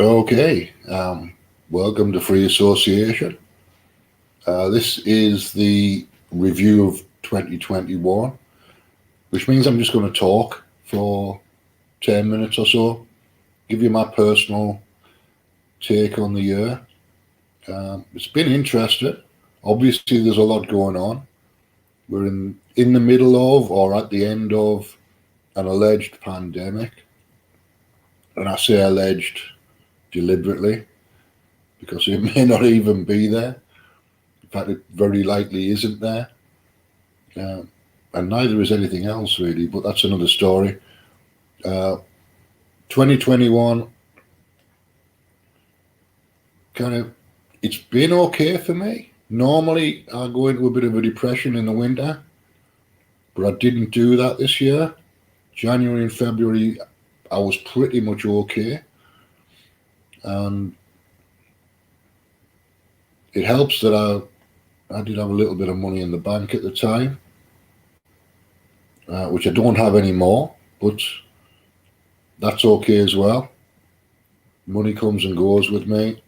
Okay, welcome to Free Association. This is the review of 2021, which means I'm just going to talk for 10 minutes or so, give you my personal take on the year. It's been interesting. Obviously, there's a lot going on. We're in the middle of or at the end of an alleged pandemic. And I say alleged deliberately because it may not even be there. In fact, it very likely isn't there. And neither is anything else really, but that's another story. 2021, it's been okay for me. Normally, I go into a bit of a depression in the winter, but I didn't do that this year. January and February, I was pretty much okay. And it helps that I did have a little bit of money in the bank at the time, which I don't have anymore, but that's okay as well. Money comes and goes with me,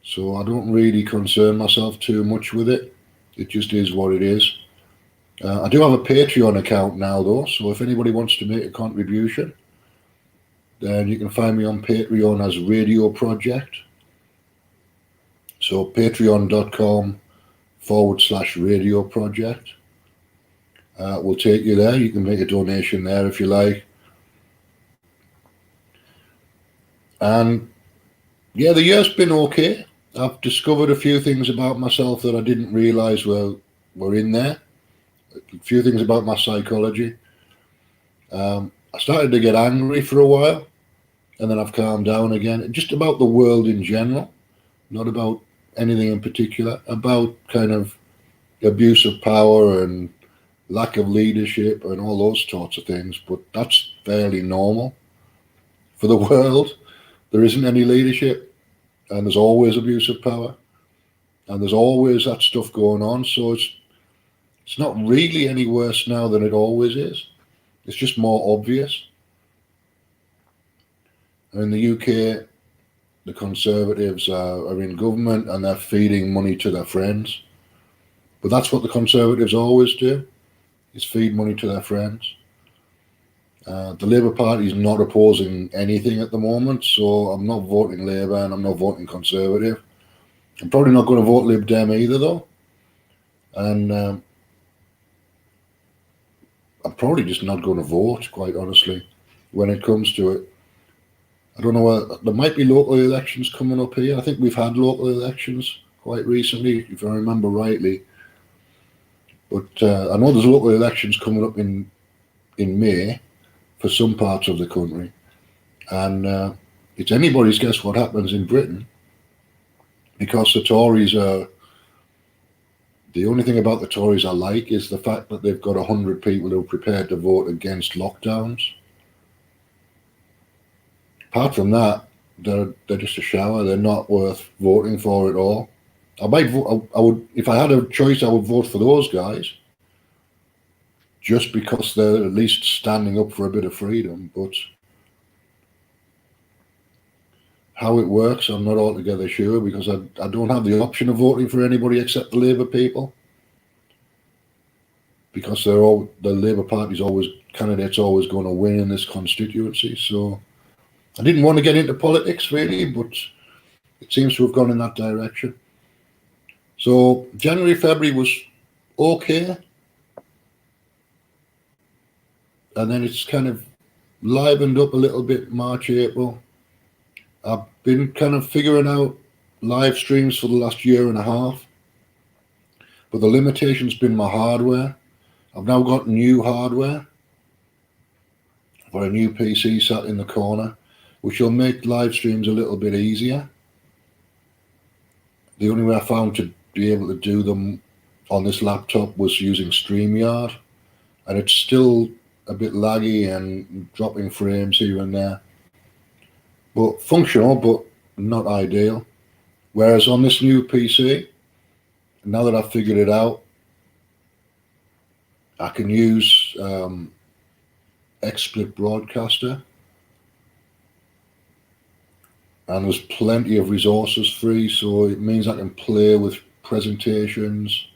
so I don't really concern myself too much with it. It just is what it is. I do have a Patreon account now though, so if anybody wants to make a contribution, then you can find me on Patreon as Radio Project. So patreon.com/Radio Project. We'll take you there. You can make a donation there if you like. And yeah, the year's been okay. I've discovered a few things about myself that I didn't realize were in there. A few things about my psychology. I started to get angry for a while, and then I've calmed down again. Just about the world in general, not about anything in particular, about kind of abuse of power and lack of leadership and all those sorts of things. But that's fairly normal for the world. There isn't any leadership, and there's always abuse of power, and there's always that stuff going on. So it's not really any worse now than it always is. It's just more obvious. In the UK, the Conservatives are in government and they're feeding money to their friends. But that's what the Conservatives always do, is feed money to their friends. The Labour Party is not opposing anything at the moment, so I'm not voting Labour and I'm not voting Conservative. I'm probably not going to vote Lib Dem either, though. And I'm probably just not going to vote, quite honestly, when it comes to it. I don't know, there might be local elections coming up here. I think we've had local elections quite recently, if I remember rightly. But I know there's local elections coming up in May for some parts of the country. And it's anybody's guess what happens in Britain, because the Tories are... The only thing about the Tories I like is the fact that they've got 100 people who are prepared to vote against lockdowns. Apart from that, they're just a shower. They're not worth voting for at all. I might vote. I would, if I had a choice, I would vote for those guys, just because they're at least standing up for a bit of freedom. But how it works, I'm not altogether sure, because I don't have the option of voting for anybody except the Labour people, because the Labour Party's candidate's always going to win in this constituency. So I didn't want to get into politics really, but it seems to have gone in that direction. So January, February was okay. And then it's kind of livened up a little bit March, April. I've been kind of figuring out live streams for the last year and a half. But the limitation's been my hardware. I've now got new hardware for a new PC sat in the corner, which will make live streams a little bit easier. The only way I found to be able to do them on this laptop was using StreamYard, and it's still a bit laggy and dropping frames here and there. But functional, but not ideal. Whereas on this new PC, now that I've figured it out, I can use XSplit Broadcaster. and there's plenty of resources free, so it means I can play with presentations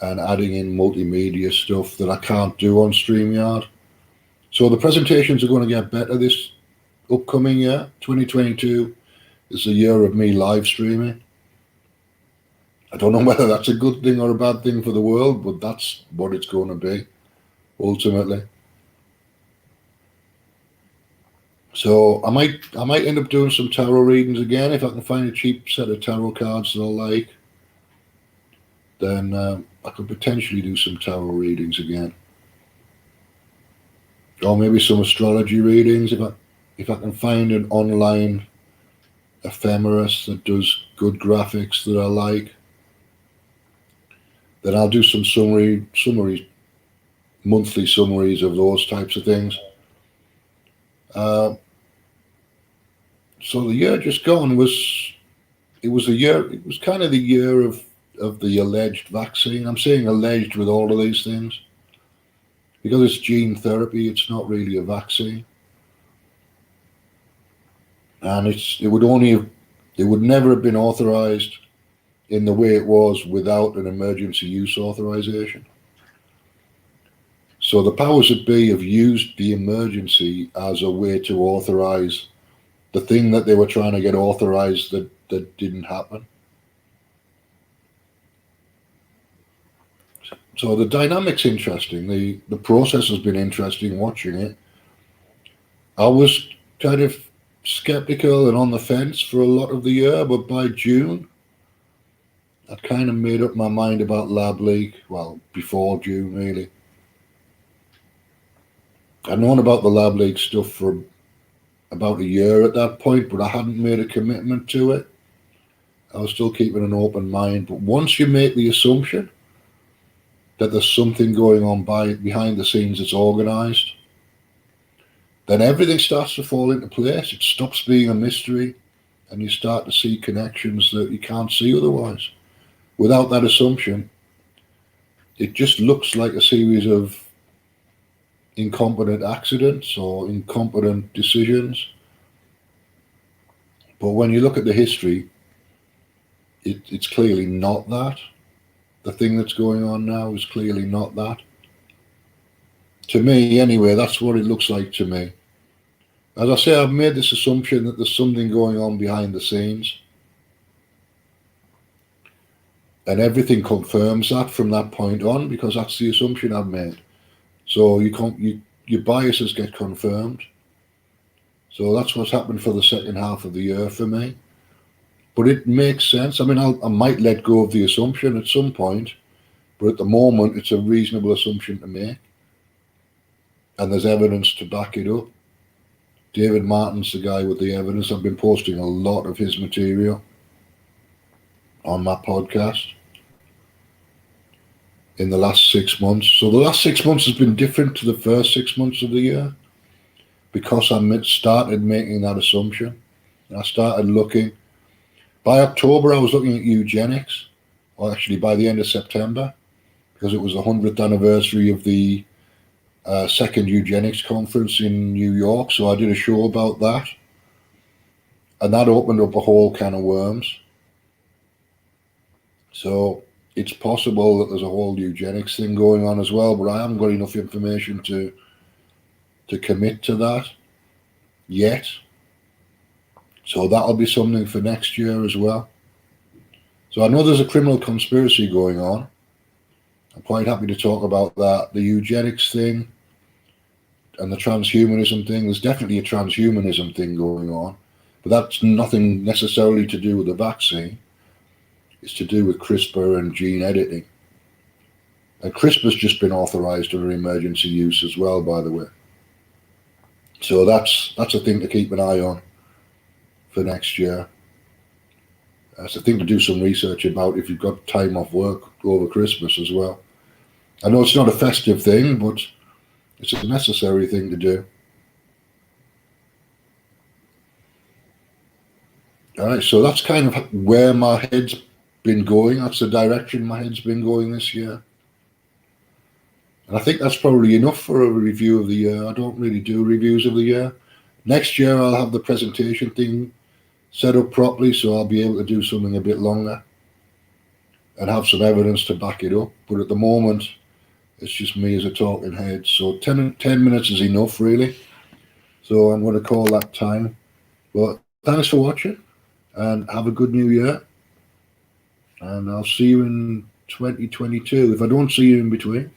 and adding in multimedia stuff that I can't do on StreamYard. So the presentations are going to get better this upcoming year. 2022 is the year of me live streaming. I don't know whether that's a good thing or a bad thing for the world, but that's what it's going to be ultimately. So I might end up doing some tarot readings again if I can find a cheap set of tarot cards that I like. Then I could potentially do some tarot readings again, or maybe some astrology readings if I can find an online ephemeris that does good graphics that I like. Then I'll do some monthly summaries of those types of things. So the year just gone was kind of the year of the alleged vaccine. I'm saying alleged with all of these things because it's gene therapy. It's not really a vaccine, and it would never have been authorized in the way it was without an emergency use authorization. So the powers that be have used the emergency as a way to authorize the thing that they were trying to get authorized that didn't happen. So the dynamic's interesting. The process has been interesting watching it. I was kind of skeptical and on the fence for a lot of the year, but by June, I'd kind of made up my mind about lab leak. Well, before June, really. I'd known about the lab leak stuff for about a year at that point, but I hadn't made a commitment to it. I was still keeping an open mind. But once you make the assumption that there's something going on behind the scenes that's organized, then everything starts to fall into place. It stops being a mystery, and you start to see connections that you can't see otherwise. Without that assumption, it just looks like a series of incompetent accidents or incompetent decisions. But when you look at the history, it's clearly not that. The thing that's going on now is clearly not that. To me, anyway, that's what it looks like to me. As I say, I've made this assumption that there's something going on behind the scenes. And everything confirms that from that point on, because that's the assumption I've made. So your biases get confirmed. So that's what's happened for the second half of the year for me. But it makes sense. I mean, I might let go of the assumption at some point, but at the moment, it's a reasonable assumption to make. And there's evidence to back it up. David Martin's the guy with the evidence. I've been posting a lot of his material on my podcast in the last 6 months. So the last 6 months has been different to the first 6 months of the year because I started making that assumption. And I started looking. By October, I was looking at eugenics, or actually by the end of September, because it was the 100th anniversary of the second eugenics conference in New York. So I did a show about that. And that opened up a whole can of worms. So it's possible that there's a whole eugenics thing going on as well, but I haven't got enough information to commit to that yet. So that'll be something for next year as well. So I know there's a criminal conspiracy going on. I'm quite happy to talk about that. The eugenics thing and the transhumanism thing. There's definitely a transhumanism thing going on, but that's nothing necessarily to do with the vaccine. It's to do with CRISPR and gene editing. And CRISPR's just been authorized under emergency use as well, by the way. So that's a thing to keep an eye on for next year. That's a thing to do some research about if you've got time off work over Christmas as well. I know it's not a festive thing, but it's a necessary thing to do. All right, so that's kind of where my head's been going. That's the direction my head's been going this year. And I think that's probably enough for a review of the year. I don't really do reviews of the year. Next year, I'll have the presentation thing set up properly, so I'll be able to do something a bit longer and have some evidence to back it up. But at the moment, it's just me as a talking head. So 10 minutes is enough, really. So I'm going to call that time. But thanks for watching, and have a good new year. And I'll see you in 2022 if I don't see you in between.